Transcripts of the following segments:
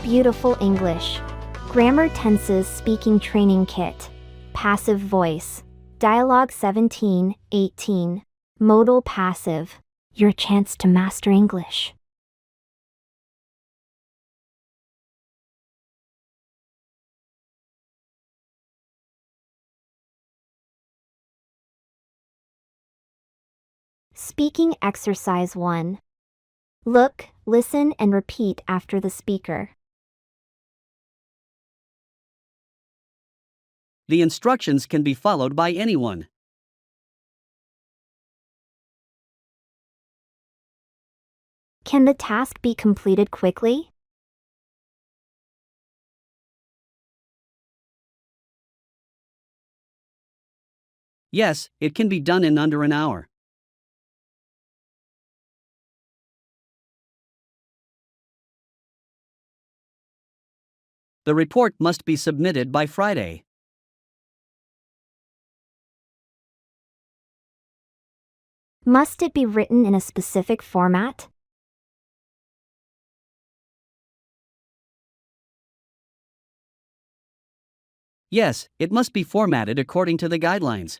Beautiful English. Grammar Tenses Speaking Training Kit. Passive Voice. Dialogue 17:18. Modal Passive. Your chance to master English. Speaking Exercise 1. Look, listen, and repeat after the speaker. The instructions can be followed by anyone. Can the task be completed quickly? Yes, it can be done in under an hour. The report must be submitted by Friday. Must it be written in a specific format? Yes, it must be formatted according to the guidelines.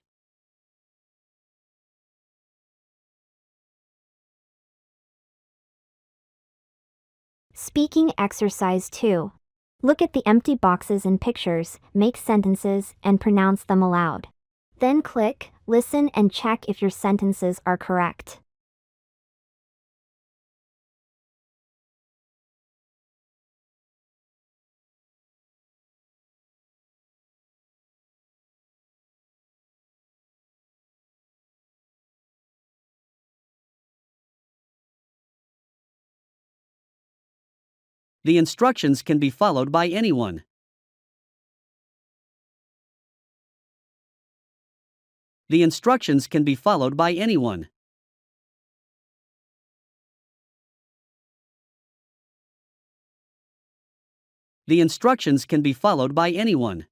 Speaking Exercise 2. Look at the empty boxes and pictures, make sentences, and pronounce them aloud. Then click, listen, and check if your sentences are correct. The instructions can be followed by anyone. The instructions can be followed by anyone. The instructions can be followed by anyone.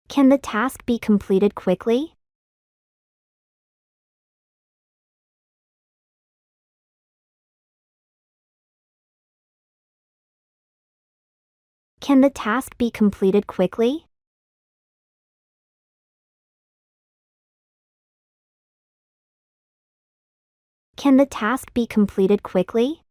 Can the task be completed quickly? Can the task be completed quickly? Can the task be completed quickly?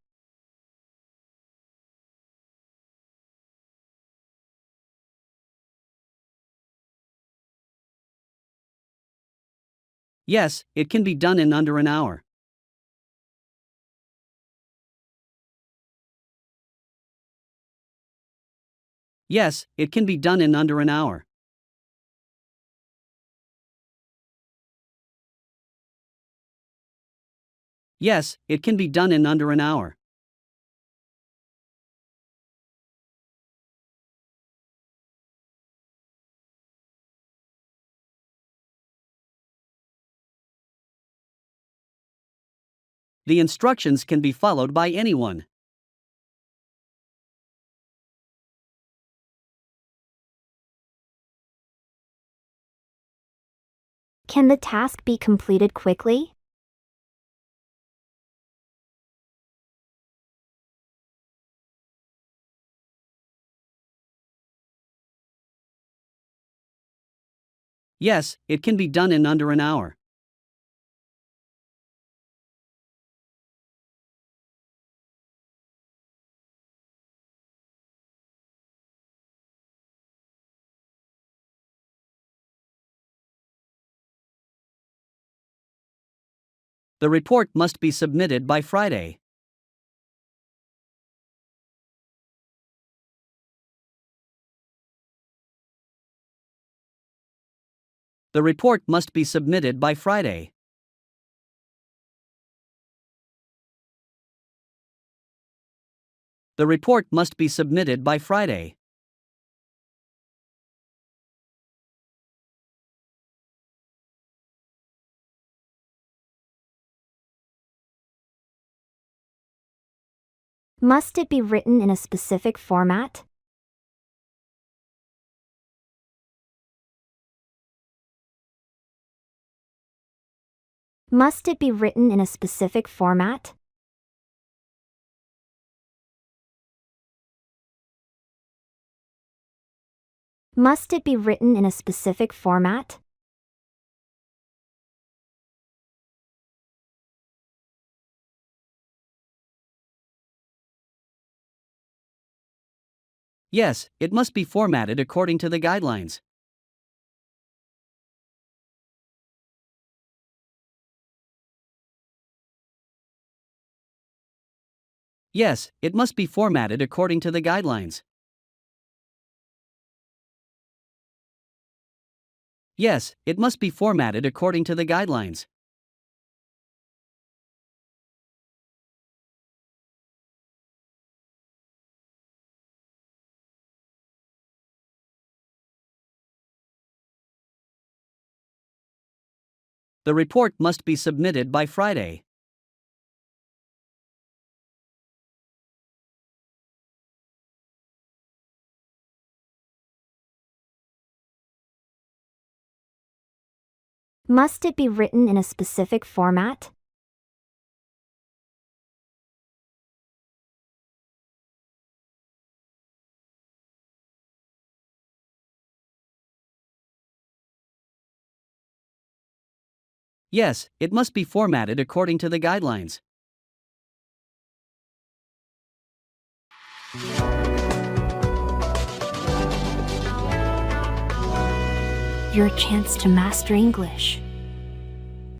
Yes, it can be done in under an hour. Yes, it can be done in under an hour. Yes, it can be done in under an hour. The instructions can be followed by anyone. Can the task be completed quickly? Yes, it can be done in under an hour. The report must be submitted by Friday. The report must be submitted by Friday. The report must be submitted by Friday. Must it be written in a specific format? Must it be written in a specific format? Must it be written in a specific format? Yes, it must be formatted according to the guidelines. Yes, it must be formatted according to the guidelines. Yes, it must be formatted according to the guidelines. The report must be submitted by Friday. Must it be written in a specific format? Yes, it must be formatted according to the guidelines. Your chance to master English.